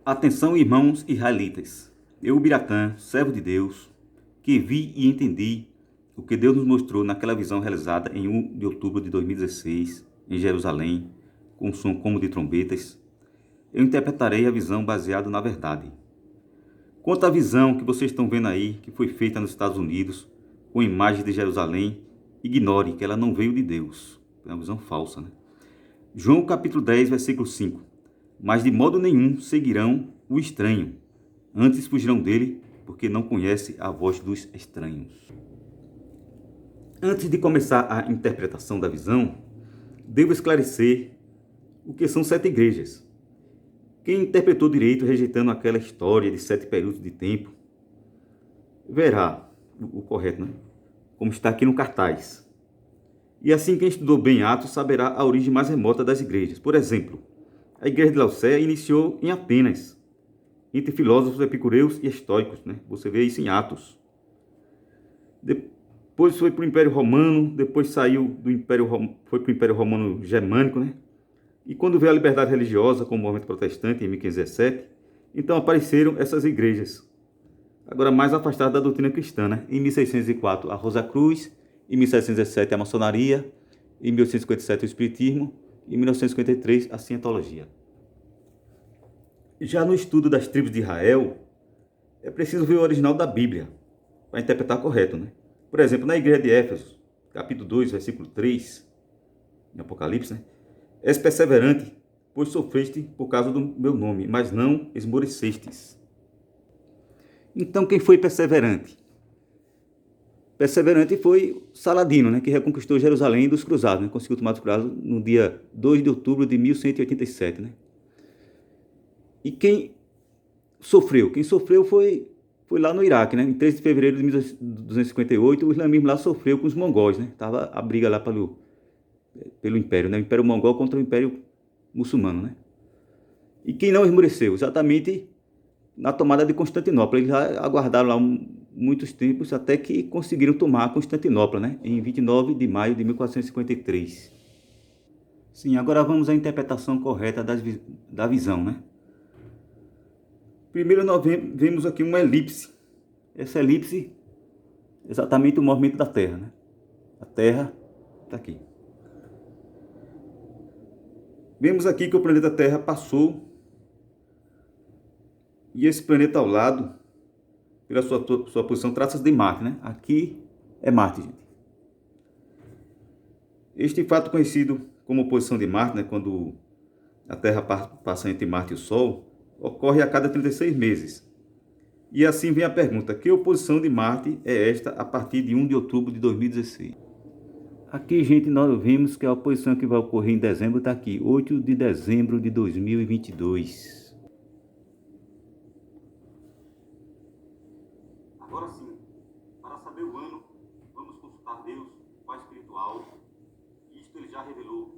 Atenção, irmãos israelitas. Eu, Biratã, servo de Deus, que vi e entendi o que Deus nos mostrou naquela visão realizada em 1 de outubro de 2016, em Jerusalém, com um som como de trombetas, eu interpretarei a visão baseada na verdade. Quanto à visão que vocês estão vendo aí, que foi feita nos Estados Unidos, com imagens de Jerusalém, ignore que ela não veio de Deus. É uma visão falsa, né? João capítulo 10, versículo 5. Mas de modo nenhum seguirão o estranho, antes fugirão dele, porque não conhece a voz dos estranhos. Antes de começar a interpretação da visão, devo esclarecer o que são 7 igrejas. Quem interpretou direito rejeitando aquela história de 7 períodos de tempo, verá o correto, né? Como está aqui no cartaz. E assim quem estudou bem Atos saberá a origem mais remota das igrejas. Por exemplo, a igreja de Laodiceia iniciou em Atenas, entre filósofos epicureus e estoicos, né? Você vê isso em Atos. Depois foi para o Império Romano, depois saiu do Império, foi para o Império Romano Germânico, né? E quando veio a liberdade religiosa com o movimento protestante em 1517, então apareceram essas igrejas, agora mais afastadas da doutrina cristã, né? Em 1604 a Rosa Cruz, em 1717 a maçonaria, em 1857 o espiritismo, em 1953 a cientologia. Já no estudo das tribos de Israel, é preciso ver o original da Bíblia para interpretar correto, né? Por exemplo, na igreja de Éfeso, capítulo 2, versículo 3, em Apocalipse, né? És perseverante, pois sofreste por causa do meu nome, mas não esmorecestes. Então, quem foi perseverante? Perseverante foi Saladino, né, que reconquistou Jerusalém dos cruzados, né, conseguiu tomar os cruzados no dia 2 de outubro de 1187. Né? E quem sofreu? Quem sofreu foi lá no Iraque, né? Em 3 de fevereiro de 1258, o islamismo lá sofreu com os mongóis, né? Tava a briga lá pelo império, né? O império mongol contra o império muçulmano, né? E quem não esmoreceu? Exatamente na tomada de Constantinopla. Eles já aguardaram lá muitos tempos até que conseguiram tomar Constantinopla, né? Em 29 de maio de 1453. Sim, agora vamos à interpretação correta da visão, né? Primeiro nós vemos aqui uma elipse. Essa elipse é exatamente o movimento da Terra, né? A Terra está aqui. Vemos aqui que o planeta Terra passou e esse planeta ao lado, pela sua posição, trata-se de Marte, né? Aqui é Marte, gente. Este fato conhecido como posição de Marte, né? Quando a Terra passa entre Marte e o Sol, ocorre a cada 36 meses. E assim vem a pergunta: que oposição de Marte é esta a partir de 1 de outubro de 2016? Aqui, gente, nós vemos que a oposição que vai ocorrer em dezembro está aqui, 8 de dezembro de 2022. Agora sim, para saber o ano, vamos consultar Deus, Pai Espiritual. Isto ele já revelou.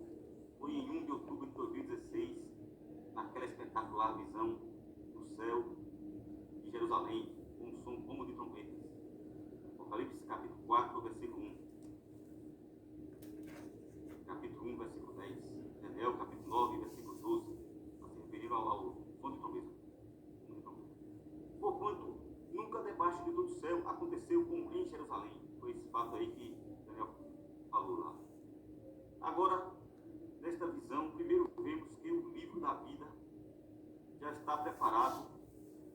Foi em 1 de outubro de 2016, naquela espetacular visão do céu de Jerusalém, com um som como de trombetas. Apocalipse capítulo 4, versículo 1. Capítulo 1, versículo 10. Daniel capítulo 9, versículo 12. Está se referindo ao som de trombeta. Porquanto nunca debaixo de todo o céu aconteceu como em Jerusalém. Foi esse fato aí que Daniel falou lá. Agora, nesta visão, primeiro vemos que o livro da vida já está preparado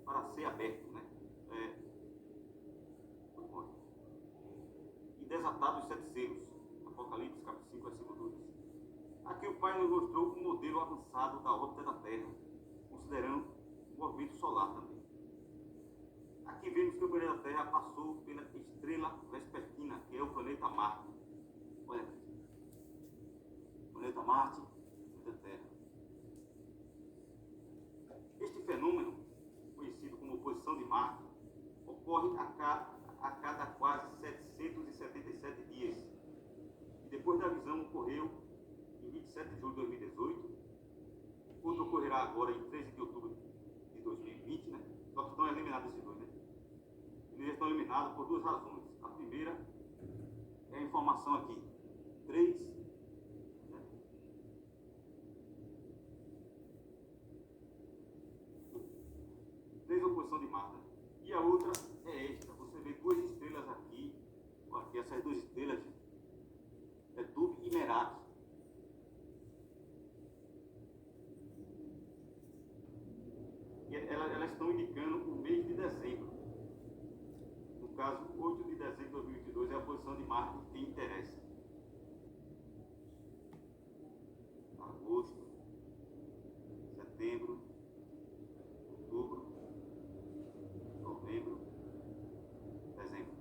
para ser aberto, né? E desatado os 7 selos. Apocalipse capítulo 5, versículo 2. Aqui o Pai nos mostrou um modelo avançado da órbita da Terra, considerando o movimento solar também. Aqui vemos que o planeta Terra passou pela estrela vespertina, que é o planeta Marte. Olha, planeta Marte, planeta Terra. Este fenômeno, conhecido como oposição de Marte, ocorre a cada quase 777 dias. E depois da visão ocorreu em 27 de julho de 2018, outro ocorrerá agora em 13 de outubro de 2020, né? Só que estão eliminados esses dois, né? Eles estão eliminados por 2 razões. A primeira é a informação aqui. 3, posição de Marte. E a outra é esta. Você vê duas estrelas aqui. Essas duas estrelas é Dub e Merak. E elas estão indicando o mês de dezembro. No caso, 8 de dezembro de 2022 é a posição de Marte que interessa. Agosto, setembro, outubro, novembro, dezembro.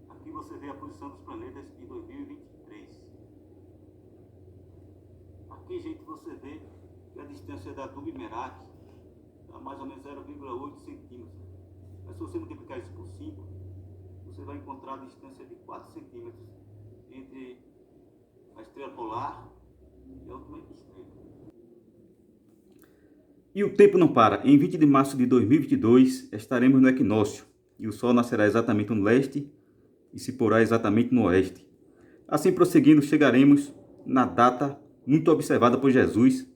Aqui você vê a posição dos planetas em 2023. Aqui, gente, você vê que a distância da Dub Merak está mais ou menos 0,8 centímetros. Mas se você multiplicar isso por 5, você vai encontrar a distância de 4 centímetros entre a estrela polar e a última estrela. E o tempo não para. Em 20 de março de 2022 estaremos no equinócio e o Sol nascerá exatamente no leste e se porá exatamente no oeste. Assim prosseguindo, chegaremos na data muito observada por Jesus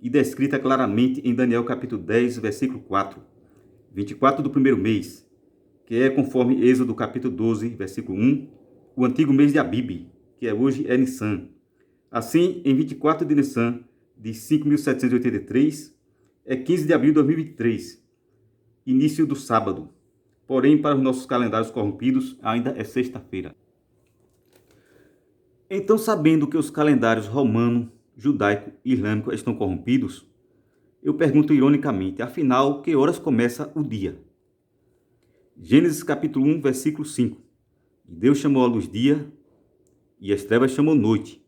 e descrita claramente em Daniel capítulo 10, versículo 4, 24 do primeiro mês, que é conforme Êxodo capítulo 12, versículo 1, o antigo mês de Abib, que hoje é Nissan. Assim, em 24 de Nissan de 5.783, é 15 de abril de 2023, início do sábado. Porém, para os nossos calendários corrompidos, ainda é sexta-feira. Então, sabendo que os calendários romano, judaico e islâmico estão corrompidos, eu pergunto ironicamente, afinal, que horas começa o dia? Gênesis capítulo 1, versículo 5. E Deus chamou a luz dia, e as trevas chamou noite,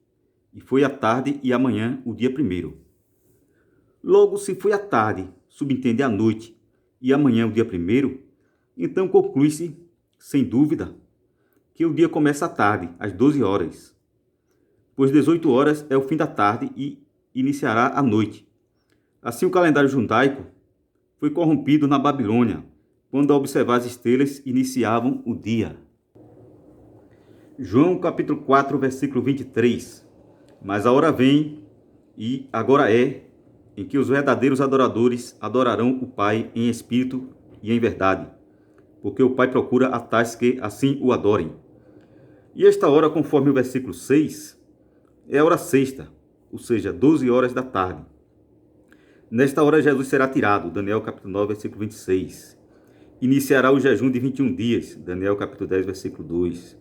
e foi a tarde e a manhã o dia primeiro. Logo, se foi a tarde, subentende a noite, e amanhã o dia primeiro, então conclui-se, sem dúvida, que o dia começa à tarde, às 12 horas. Pois 18 horas é o fim da tarde e iniciará a noite. Assim o calendário judaico foi corrompido na Babilônia, quando ao observar as estrelas iniciavam o dia. João capítulo 4, versículo 23. Mas a hora vem, e agora é, em que os verdadeiros adoradores adorarão o Pai em espírito e em verdade, porque o Pai procura a tais que assim o adorem. E esta hora, conforme o versículo 6, é a hora sexta, ou seja, 12 horas da tarde. Nesta hora Jesus será tirado, Daniel capítulo 9, versículo 26. Iniciará o jejum de 21 dias, Daniel capítulo 10, versículo 2.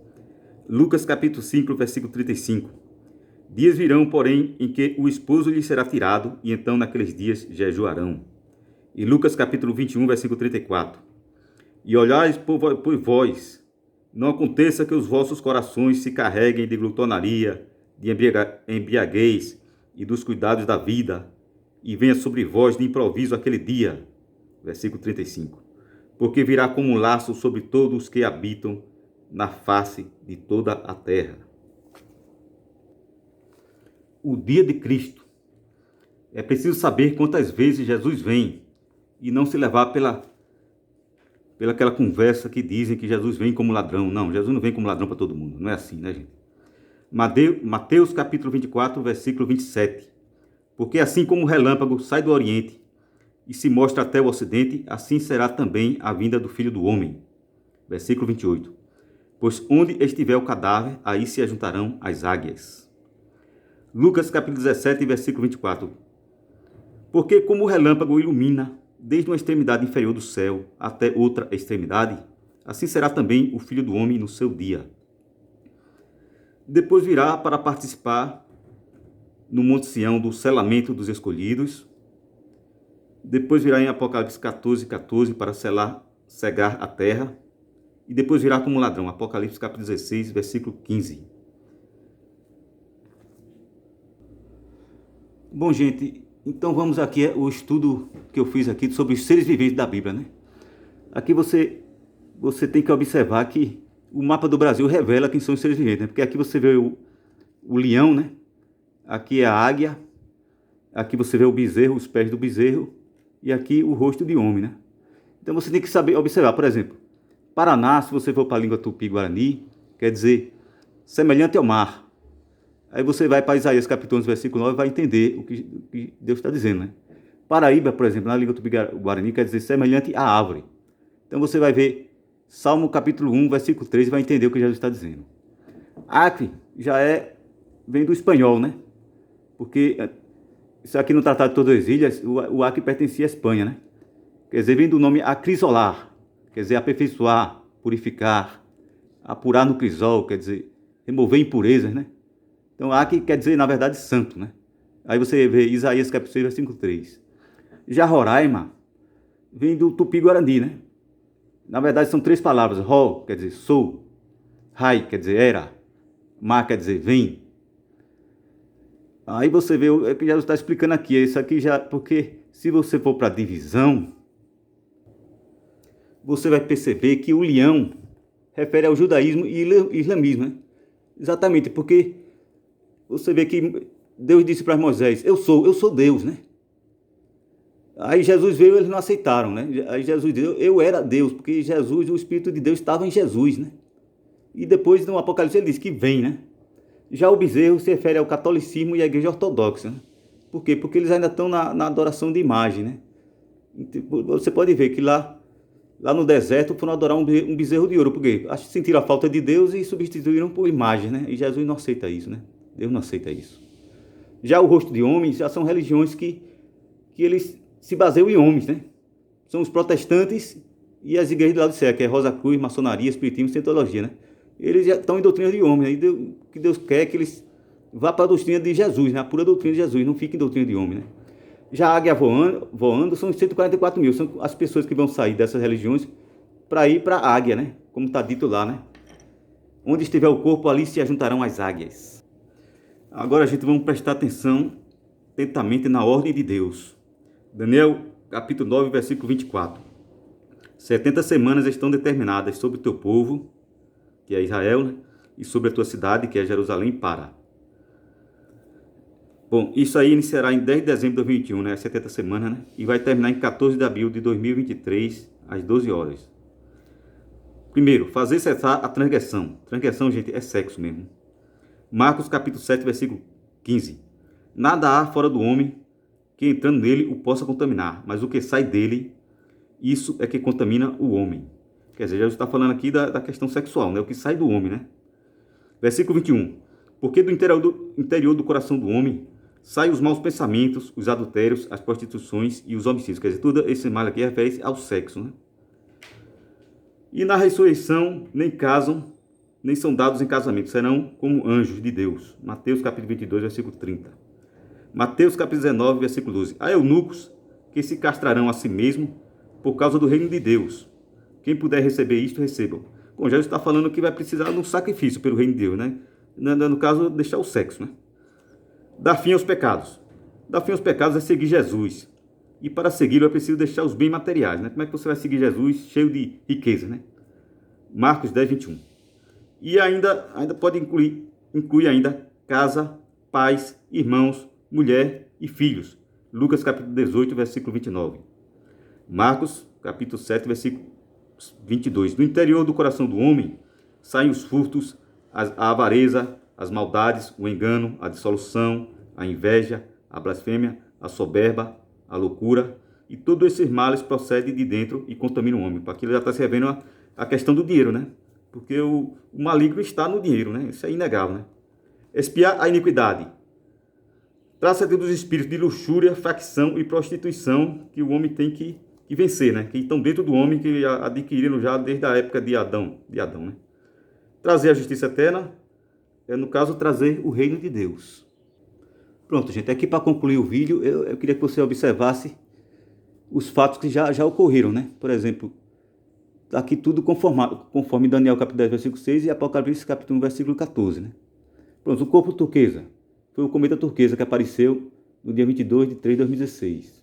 Lucas capítulo 5, versículo 35. Dias virão, porém, em que o esposo lhe será tirado, e então naqueles dias jejuarão. E Lucas capítulo 21, versículo 34. E olhais por vós, não aconteça que os vossos corações se carreguem de glutonaria, de embriaguez e dos cuidados da vida, e venha sobre vós de improviso aquele dia. Versículo 35. Porque virá como um laço sobre todos os que habitam na face de toda a terra. O dia de Cristo. É preciso saber quantas vezes Jesus vem e não se levar pela aquela conversa que dizem que Jesus vem como ladrão. Não, Jesus não vem como ladrão para todo mundo. Não é assim, né, gente? Mateus capítulo 24, versículo 27. Porque assim como o relâmpago sai do oriente e se mostra até o ocidente, assim será também a vinda do Filho do Homem. Versículo 28. Pois onde estiver o cadáver, aí se ajuntarão as águias. Lucas capítulo 17, versículo 24. Porque como o relâmpago ilumina desde uma extremidade inferior do céu até outra extremidade, assim será também o Filho do Homem no seu dia. Depois virá para participar no Monte Sião do selamento dos escolhidos. Depois virá em Apocalipse 14, 14 para cegar a terra. E depois virá como ladrão. Apocalipse capítulo 16, versículo 15. Bom, gente, então vamos aqui o estudo que eu fiz aqui sobre os seres viventes da Bíblia, né? Aqui você tem que observar que o mapa do Brasil revela quem são os seres viventes, né? Porque aqui você vê o leão, né? Aqui é a águia, aqui você vê o bezerro, os pés do bezerro, e aqui o rosto de homem, né? Então você tem que saber observar, por exemplo, Paraná, se você for para a língua tupi-guarani, quer dizer semelhante ao mar. Aí você vai para Isaías capítulo 11, versículo 9, e vai entender o que Deus está dizendo, né? Paraíba, por exemplo, na língua tupi-guarani, quer dizer semelhante à árvore. Então você vai ver Salmo capítulo 1, versículo 3, e vai entender o que Jesus está dizendo. Acre vem do espanhol, né? Porque isso aqui no Tratado de Tordesilhas, o Acre pertencia à Espanha, né? Quer dizer, vem do nome acrisolar, quer dizer, aperfeiçoar, purificar, apurar no crisol, quer dizer, remover impurezas, né? Então, Acre quer dizer, na verdade, santo, né? Aí você vê Isaías capítulo 6, versículo 3. Já Roraima vem do tupi-guarani, né? Na verdade, são 3 palavras. Ro, quer dizer sou. Rai, quer dizer era. Ma, quer dizer vem. Aí você vê o que Jesus está explicando aqui. Isso aqui já... Porque se você for para a divisão, você vai perceber que o leão refere ao judaísmo e islamismo, né? Exatamente, porque você vê que Deus disse para Moisés, eu sou Deus, né? Aí Jesus veio e eles não aceitaram, né? Aí Jesus disse, eu era Deus, porque Jesus, o Espírito de Deus estava em Jesus, né? E depois no Apocalipse ele diz que vem, né? Já o bezerro se refere ao catolicismo e à igreja ortodoxa, né? Por quê? Porque eles ainda estão na adoração de imagem, né? Você pode ver que lá no deserto foram adorar um bezerro de ouro, porque sentiram a falta de Deus e substituíram por imagem, né? E Jesus não aceita isso, né? Deus não aceita isso. Já o rosto de homens já são religiões que eles se baseiam em homens, né? São os protestantes e as igrejas do lado de cá, que é Rosa Cruz, maçonaria, espiritismo, cientologia, né? Eles já estão em doutrina de homens, né? O que Deus quer é que eles vá para a doutrina de Jesus, né? A pura doutrina de Jesus, não fiquem em doutrina de homem, né? Já a águia voando são os 144 mil, são as pessoas que vão sair dessas religiões para ir para a águia, né? Como está dito lá, né? Onde estiver o corpo, ali se ajuntarão as águias. Agora, gente, vamos prestar atenção atentamente na ordem de Deus. Daniel, capítulo 9, versículo 24. 70 semanas estão determinadas sobre o teu povo, que é Israel, né? E sobre a tua cidade, que é Jerusalém, para. Bom, isso aí iniciará em 10 de dezembro de 2021, né? 70 semanas, né? E vai terminar em 14 de abril de 2023, às 12 horas. Primeiro, fazer cessar a transgressão. Transgressão, gente, é sexo mesmo. Marcos capítulo 7, versículo 15. Nada há fora do homem que entrando nele o possa contaminar, mas o que sai dele, isso é que contamina o homem. Quer dizer, Jesus está falando aqui da questão sexual, né? O que sai do homem, né? Versículo 21. Porque do interior do coração do homem saem os maus pensamentos, os adultérios, as prostituições e os homicídios. Quer dizer, tudo esse mal aqui refere-se ao sexo, né? E na ressurreição nem casam, nem são dados em casamento, serão como anjos de Deus. Mateus capítulo 22, versículo 30. Mateus capítulo 19, versículo 12. Há eunucos que se castrarão a si mesmo por causa do reino de Deus. Quem puder receber isto, recebam. Bom, Jesus está falando que vai precisar de um sacrifício pelo reino de Deus, né? No caso, deixar o sexo, né? Dar fim aos pecados. Dar fim aos pecados é seguir Jesus. E para segui-lo é preciso deixar os bens materiais, né? Como é que você vai seguir Jesus cheio de riqueza, né? Marcos 10, 21. E ainda pode incluir ainda casa, pais, irmãos, mulher e filhos. Lucas capítulo 18, versículo 29. Marcos capítulo 7, versículo 22. Do interior do coração do homem saem os furtos, a avareza, as maldades, o engano, a dissolução, a inveja, a blasfêmia, a soberba, a loucura. E todos esses males procedem de dentro e contaminam o homem. Aqui ele já está se revendo a questão do dinheiro, né? Porque o maligno está no dinheiro, né? Isso é inegável, né? Espiar a iniquidade. Trata-se dos espíritos de luxúria, facção e prostituição que o homem tem que vencer, né? Que estão dentro do homem, que adquiriram já desde a época de Adão, né? Trazer a justiça eterna é, no caso, trazer o reino de Deus. Pronto, gente. Aqui para concluir o vídeo, eu queria que você observasse os fatos que já ocorreram, né? Por exemplo, está aqui tudo conforme Daniel capítulo 10, versículo 6 e Apocalipse capítulo 1, versículo 14, né? Pronto, o corpo turquesa. Foi o cometa turquesa que apareceu no dia 22 de 3 de 2016.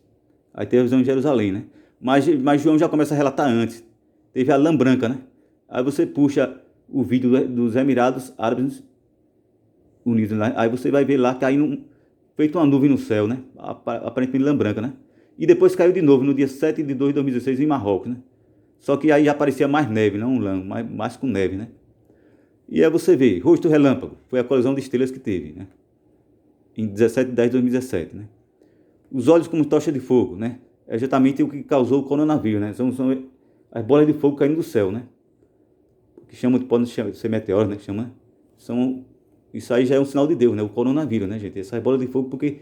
Aí teve a visão de Jerusalém, né? Mas João já começa a relatar antes. Teve a lã branca, né? Aí você puxa o vídeo dos Emirados Árabes Unidos, né? Aí você vai ver lá caindo, feito uma nuvem no céu, né? Aparentemente lã branca, né? E depois caiu de novo no dia 7 de 2 de 2016 em Marrocos, né? Só que aí já aparecia mais neve, não lã, mais com neve, né? E aí você vê, rosto relâmpago, foi a colisão de estrelas que teve, né? Em 17 de 10 de 2017, né? Os olhos como tocha de fogo, né? É justamente o que causou o coronavírus, né? São as bolas de fogo caindo do céu, né? Que chamam, podem ser meteoros, né? Isso aí já é um sinal de Deus, né? O coronavírus, né, gente? Essas bolas de fogo, porque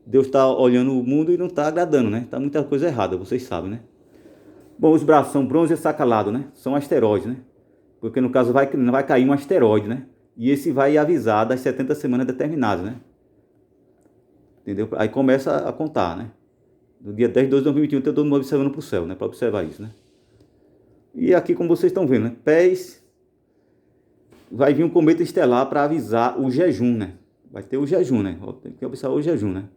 Deus está olhando o mundo e não está agradando, né? Tá muita coisa errada, vocês sabem, né? Bom, os braços são bronze e sacalado, né? São asteroides, né? Porque no caso não vai cair um asteroide, né? E esse vai avisar das 70 semanas determinadas, né? Entendeu? Aí começa a contar, né? No dia 10 de 2 de 2021, tem todo mundo observando para o céu, né? Para observar isso, né? E aqui, como vocês estão vendo, né? Pés, vai vir um cometa estelar para avisar o jejum, né? Vai ter o jejum, né? Tem que observar o jejum, né?